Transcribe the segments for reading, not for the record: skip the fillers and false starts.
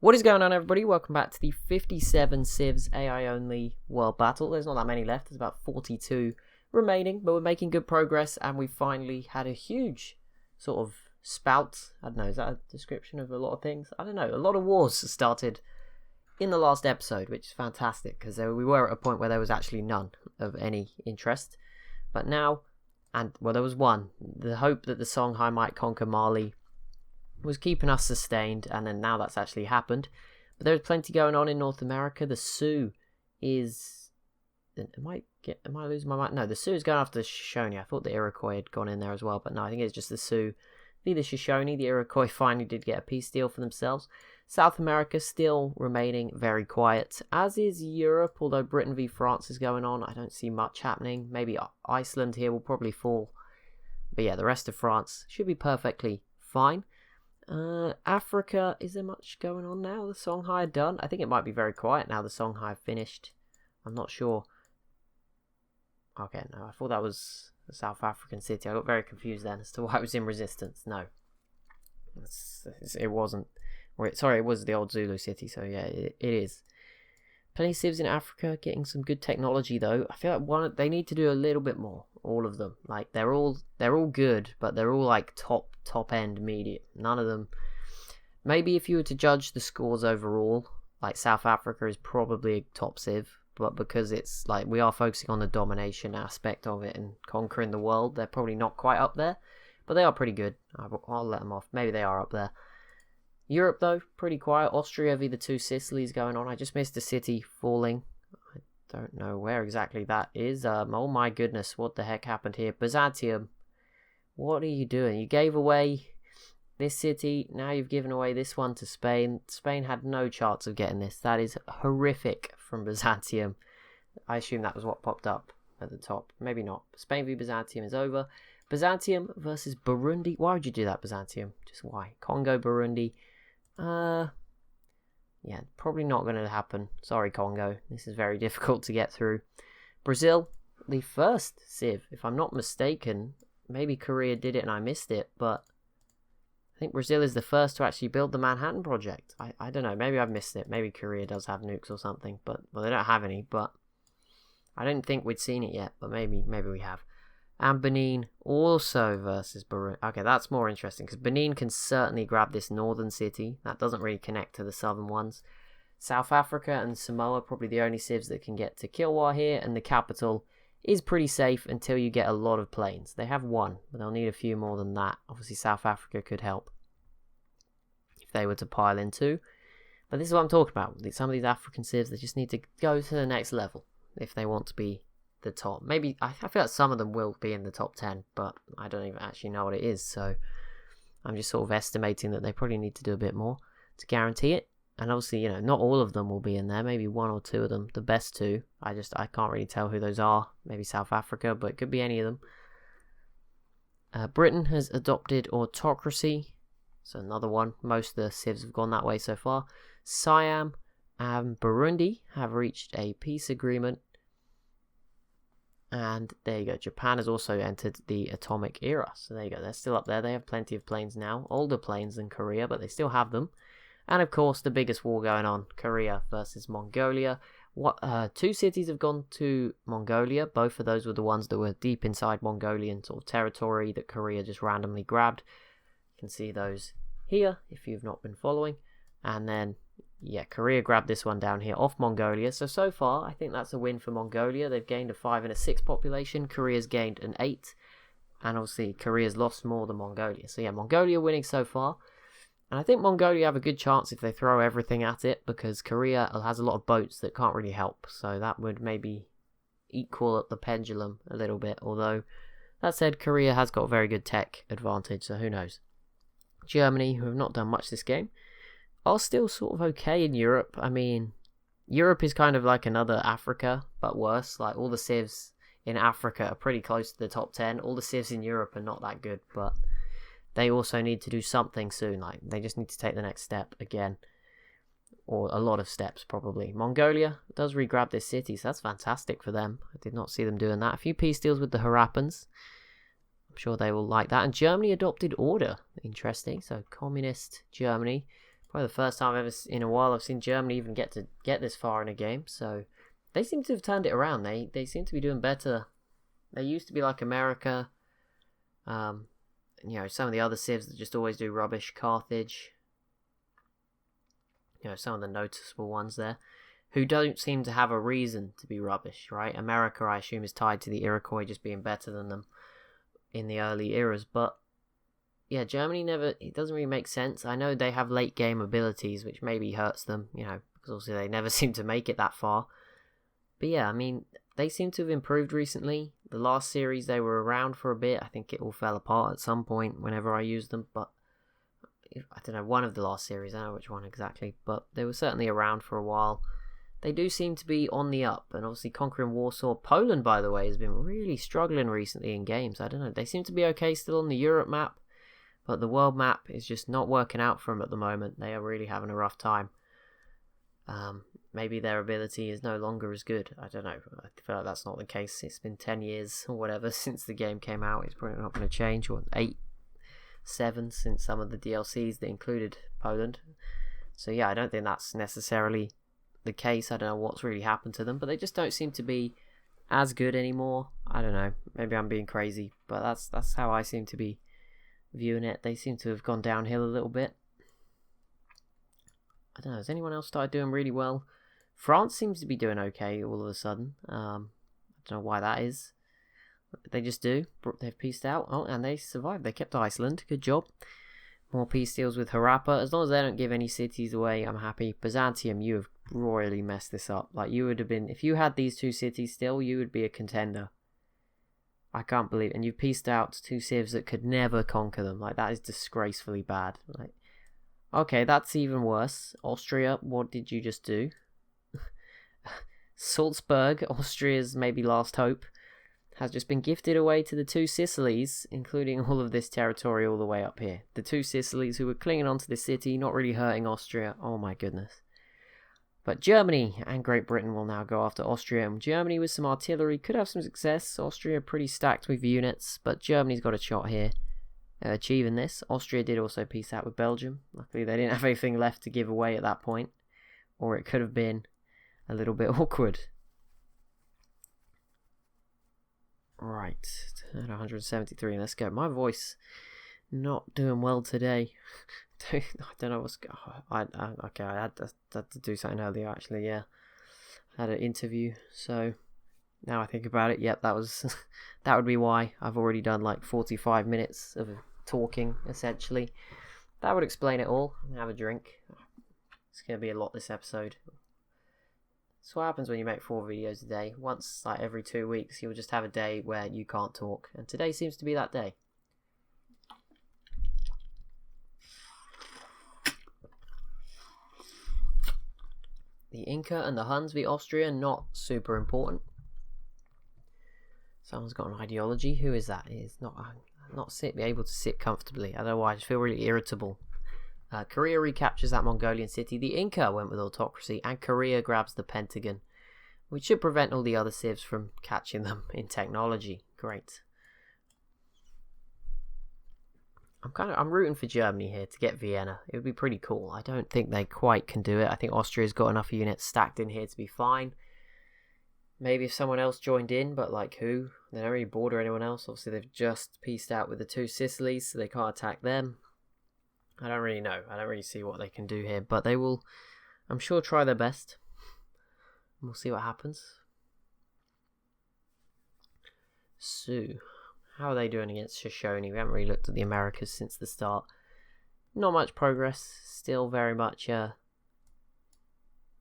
What is going on, everybody? Welcome back to the 57 Civs AI only world battle. There's not that many left. There's about 42 remaining, but we're making good progress, and we finally had a huge sort of spout. I don't know, is that a description of a lot of things? I don't know. A lot of wars started in the last episode, which is fantastic, because we were at a point where there was actually none of any interest. But now, there was one. The hope that the Songhai might conquer Mali was keeping us sustained, and then now that's actually happened. But there's plenty going on in North America. The Sioux is... Am I losing my mind? No, the Sioux is going after the Shoshone. I thought the Iroquois had gone in there as well, but no, I think it's just the Sioux. The Shoshone, the Iroquois finally did get a peace deal for themselves. South America still remaining very quiet, as is Europe, although Britain v France is going on. I don't see much happening. Maybe Iceland here will probably fall. But yeah, the rest of France should be perfectly fine. Africa, is there much going on now? The Songhai are done. I think it might be very quiet now the Songhai have finished. I'm not sure. Okay, no, I thought that was a South African city. I got very confused then as to why it was in resistance. No, it wasn't. Sorry, it was the old Zulu city, so yeah, it is. Plenty of civs in Africa, getting some good technology though. I feel like they need to do a little bit more. All of them, like they're all good, but they're all like top end media. None of them. Maybe if you were to judge the scores overall, like South Africa is probably a top civ, but because it's like we are focusing on the domination aspect of it and conquering the world, they're probably not quite up there, but they are pretty good. I'll let them off. Maybe they are up there. Europe though, pretty quiet. Austria v the two Sicilies going on. I just missed a city falling. I don't know where exactly that is. Oh my goodness, what the heck happened here? Byzantium, what are you doing? You gave away this city, now you've given away this one to Spain. Spain had no chance of getting this. That is horrific from Byzantium. I assume that was what popped up at the top. Maybe not. Spain v Byzantium is over. Byzantium versus Burundi. Why would you do that, Byzantium? Just why? Congo, Burundi. Yeah, probably not going to happen. Sorry, Congo. This is very difficult to get through. Brazil, the first civ, if I'm not mistaken. Maybe Korea did it and I missed it, but I think Brazil is the first to actually build the Manhattan Project. I don't know. Maybe I've missed it. Maybe Korea does have nukes or something, but they don't have any. But I don't think we'd seen it yet, but maybe we have. And Benin also versus Burundi. Okay, that's more interesting because Benin can certainly grab this northern city. That doesn't really connect to the southern ones. South Africa and Samoa probably the only civs that can get to Kilwa here, and the capital is pretty safe until you get a lot of planes. They have one, but they'll need a few more than that. Obviously, South Africa could help if they were to pile in too. But this is what I'm talking about. Some of these African civs, they just need to go to the next level if they want to be the top. Maybe I feel like some of them will be in the top 10, but I don't even actually know what it is, so I'm just sort of estimating that they probably need to do a bit more to guarantee it. And obviously, not all of them will be in there. Maybe one or two of them, the best two. I can't really tell who those are. Maybe South Africa, but it could be any of them. Britain has adopted autocracy, so another one. Most of the civs have gone that way so far. Siam and Burundi have reached a peace agreement. And there you go. Japan has also entered the atomic era. So there you go. They're still up there. They have plenty of planes now. Older planes than Korea, but they still have them. And of course, the biggest war going on. Korea versus Mongolia. Two cities have gone to Mongolia. Both of those were the ones that were deep inside Mongolian sort of territory that Korea just randomly grabbed. You can see those here if you've not been following. And then, yeah, Korea grabbed this one down here off Mongolia. So far, I think that's a win for Mongolia. They've gained a 5 and a 6 population. Korea's gained an 8. And obviously, Korea's lost more than Mongolia. So yeah, Mongolia winning so far. And I think Mongolia have a good chance if they throw everything at it, because Korea has a lot of boats that can't really help. So that would maybe equal up the pendulum a little bit. Although, that said, Korea has got a very good tech advantage, so who knows. Germany, who have not done much this game, are still sort of okay in Europe. I mean, Europe is kind of like another Africa, but worse. Like, all the civs in Africa are pretty close to the top 10. All the civs in Europe are not that good, but they also need to do something soon. Like, they just need to take the next step again. Or a lot of steps, probably. Mongolia does re-grab this city, so that's fantastic for them. I did not see them doing that. A few peace deals with the Harappans. I'm sure they will like that. And Germany adopted order. Interesting. So, communist Germany probably the first time ever in a while I've seen Germany even get this far in a game. So they seem to have turned it around. They seem to be doing better. They used to be like America. Some of the other civs that just always do rubbish. Carthage. Some of the noticeable ones there, who don't seem to have a reason to be rubbish, right? America, I assume, is tied to the Iroquois just being better than them in the early eras. But yeah, Germany it doesn't really make sense. I know they have late game abilities, which maybe hurts them, because obviously they never seem to make it that far. But yeah, I mean, they seem to have improved recently. The last series, they were around for a bit. I think it all fell apart at some point whenever I used them, but I don't know, one of the last series, I don't know which one exactly, but they were certainly around for a while. They do seem to be on the up, and obviously conquering Warsaw. Poland, by the way, has been really struggling recently in games. I don't know, they seem to be okay still on the Europe map, but the world map is just not working out for them at the moment. They are really having a rough time. Maybe their ability is no longer as good. I don't know. I feel like that's not the case. It's been 10 years or whatever since the game came out. It's probably not going to change. Or 8, 7 since some of the DLCs that included Poland. So yeah, I don't think that's necessarily the case. I don't know what's really happened to them, but they just don't seem to be as good anymore. I don't know. Maybe I'm being crazy, but that's how I seem to be viewing it. They seem to have gone downhill a little bit. I don't know. Has anyone else started doing really well? France seems to be doing okay all of a sudden. I don't know why that is. They just do. They've peaced out. Oh, and they survived. They kept Iceland. Good job. More peace deals with Europa. As long as they don't give any cities away, I'm happy. Byzantium, you have royally messed this up. Like, you would have been... If you had these 2 cities still, you would be a contender. I can't believe it. And you've pieced out 2 civs that could never conquer them. Like, that is disgracefully bad. Like, okay, that's even worse. Austria, what did you just do? Salzburg, Austria's maybe last hope, has just been gifted away to the 2 Sicilies, including all of this territory all the way up here. The 2 Sicilies who were clinging onto the city, not really hurting Austria. Oh my goodness. But Germany and Great Britain will now go after Austria. And Germany with some artillery could have some success. Austria pretty stacked with units, but Germany's got a shot here achieving this. Austria did also peace out with Belgium. Luckily they didn't have anything left to give away at that point, or it could have been a little bit awkward. Right, at 173, let's go. My voice not doing well today. I don't know what's going on. I had to do something earlier actually, yeah. I had an interview, so now I think about it, yep, that would be why. I've already done like 45 minutes of talking, essentially. That would explain it all. Have a drink. It's going to be a lot this episode. That's what happens when you make 4 videos a day. Once, like every 2 weeks, you'll just have a day where you can't talk. And today seems to be that day. The Inca and the Huns v Austria, not super important. Someone's got an ideology. Who is that? It's not be able to sit comfortably. I don't know why. I just feel really irritable. Korea recaptures that Mongolian city. The Inca went with autocracy, and Korea grabs the Pentagon, which should prevent all the other civs from catching them in technology. Great. I'm rooting for Germany here to get Vienna. It would be pretty cool. I don't think they quite can do it. I think Austria's got enough units stacked in here to be fine. Maybe if someone else joined in, but like who? They don't really border anyone else. Obviously, they've just pieced out with the 2 Sicilies, so they can't attack them. I don't really know. I don't really see what they can do here, but they will, I'm sure, try their best. We'll see what happens. So, how are they doing against Shoshone? We haven't really looked at the Americas since the start. Not much progress. Still very much,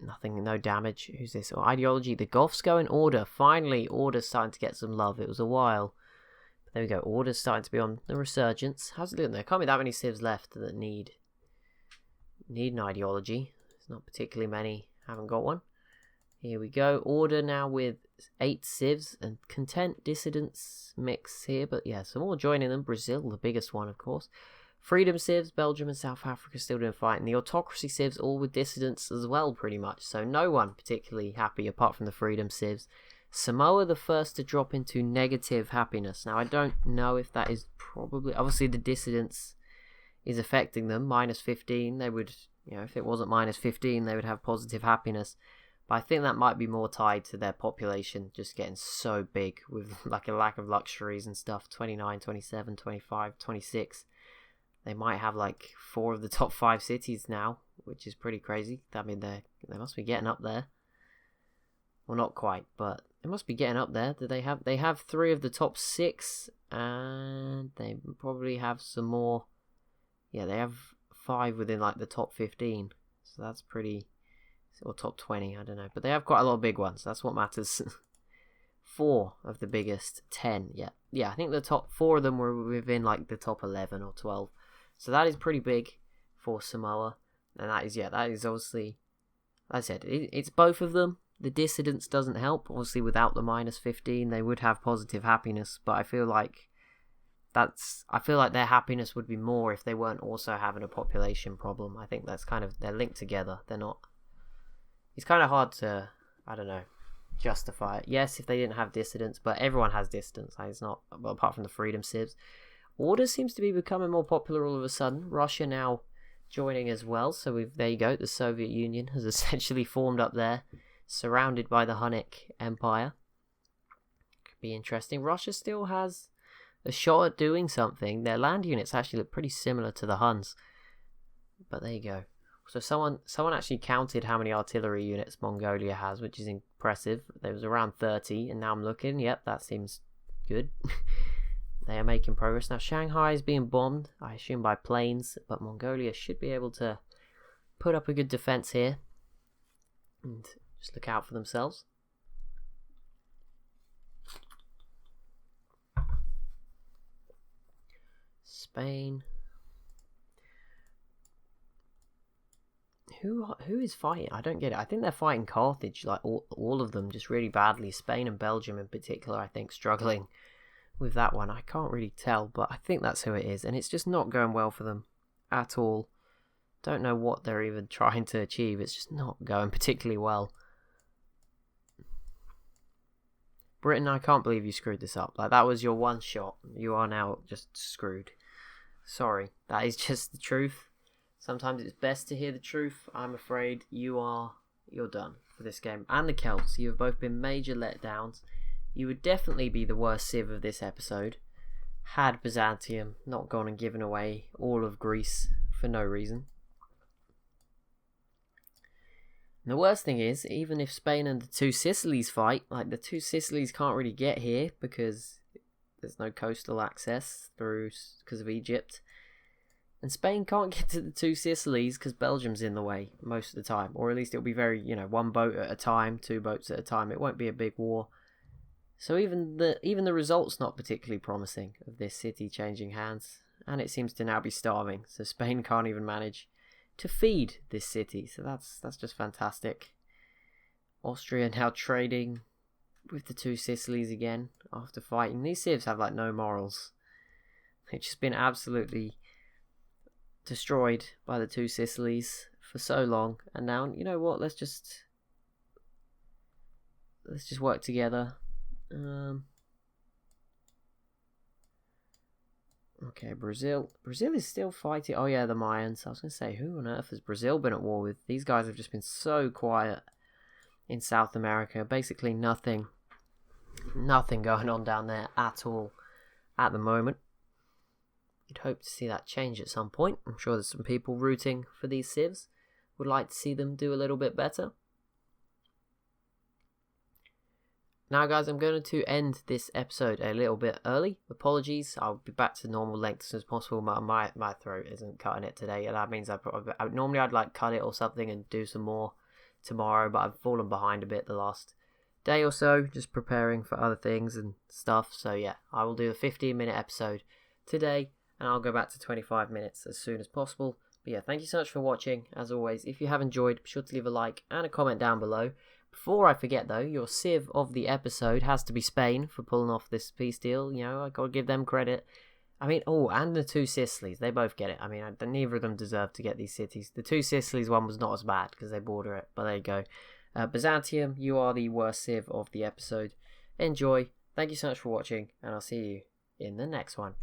nothing, no damage. Who's this? Oh, ideology. The Goths go in order. Finally, order's starting to get some love. It was a while. There we go. Order's starting to be on the resurgence. How's it doing? There can't be that many civs left that need an ideology. There's not particularly many. Haven't got one. Here we go. Order now with 8 civs and content dissidents mix here. But yeah, some more joining them. Brazil, the biggest one, of course. Freedom civs, Belgium and South Africa still doing fighting. The autocracy civs all with dissidents as well, pretty much. So no one particularly happy apart from the freedom civs. Samoa the first to drop into negative happiness. Now I don't know if that is probably... Obviously the dissidents is affecting them. -15. They would if it wasn't -15, they would have positive happiness. But I think that might be more tied to their population just getting so big with like a lack of luxuries and stuff. 29, 27, 25, 26. They might have like 4 of the top 5 cities now, which is pretty crazy. I mean, they must be getting up there. Well, not quite, but they must be getting up there. They have 3 of the top 6, and they probably have some more. Yeah, they have 5 within like the top 15, so that's pretty. Or top 20, I don't know. But they have quite a lot of big ones. That's what matters. 4 of the biggest 10, yeah. Yeah, I think the top 4 of them were within like the top 11 or 12. So that is pretty big for Samoa. And that is obviously, like I said, it's both of them. The dissidence doesn't help. Obviously, without the -15, they would have positive happiness. But I feel like their happiness would be more if they weren't also having a population problem. I think that's they're linked together. They're not. It's kind of hard to, I don't know, justify it. Yes, if they didn't have dissidents, but everyone has dissidents. Like, it's not, well, apart from the Freedom Civs. Order seems to be becoming more popular all of a sudden. Russia now joining as well. So there you go. The Soviet Union has essentially formed up there, surrounded by the Hunnic Empire. Could be interesting. Russia still has a shot at doing something. Their land units actually look pretty similar to the Huns. But there you go. So someone actually counted how many artillery units Mongolia has, which is impressive. There was around 30, and now I'm looking. Yep, that seems good. They are making progress. Now Shanghai is being bombed, I assume by planes, but Mongolia should be able to put up a good defense here. And just look out for themselves. Spain. Who is fighting? I don't get it. I think they're fighting Carthage, like all of them, just really badly. Spain and Belgium in particular, I think, struggling with that one. I can't really tell, but I think that's who it is, and it's just not going well for them at all. Don't know what they're even trying to achieve. It's just not going particularly well. Britain, I can't believe you screwed this up. Like, that was your one shot. You are now just screwed. Sorry, that is just the truth. Sometimes it's best to hear the truth. I'm afraid you're done for this game. And the Celts, you have both been major letdowns. You would definitely be the worst Civ of this episode had Byzantium not gone and given away all of Greece for no reason. And the worst thing is, even if Spain and the 2 Sicilies fight, like the 2 Sicilies can't really get here because there's no coastal access because of Egypt. And Spain can't get to the 2 Sicilies because Belgium's in the way most of the time. Or at least it'll be very, 1 boat at a time, 2 boats at a time. It won't be a big war. So even the result's not particularly promising of this city changing hands. And it seems to now be starving. So Spain can't even manage to feed this city. So that's just fantastic. Austria now trading with the 2 Sicilies again after fighting. These Civs have like no morals. They've just been absolutely destroyed by the 2 Sicilies for so long, and now, you know what, let's just work together. Okay, Brazil is still fighting. Oh yeah, the Mayans. I was gonna say, who on earth has Brazil been at war with? These guys have just been so quiet in South America. Basically nothing going on down there at all at the moment. You'd hope to see that change at some point. I'm sure there's some people rooting for these Civs. Would like to see them do a little bit better. Now, guys, I'm going to end this episode a little bit early. Apologies. I'll be back to normal length as soon as possible. My throat isn't cutting it today, and that means normally I'd like cut it or something and do some more tomorrow, but I've fallen behind a bit the last day or so, just preparing for other things and stuff. So yeah, I will do a 15-minute episode today, and I'll go back to 25 minutes as soon as possible. But yeah, thank you so much for watching. As always, if you have enjoyed, be sure to leave a like and a comment down below. Before I forget though, your Civ of the episode has to be Spain for pulling off this peace deal. You know, I gotta give them credit. I mean, and the 2 Sicilies, they both get it. I mean, neither of them deserve to get these cities. The 2 Sicilies one was not as bad because they border it, but there you go. Byzantium, you are the worst Civ of the episode. Enjoy. Thank you so much for watching, and I'll see you in the next one.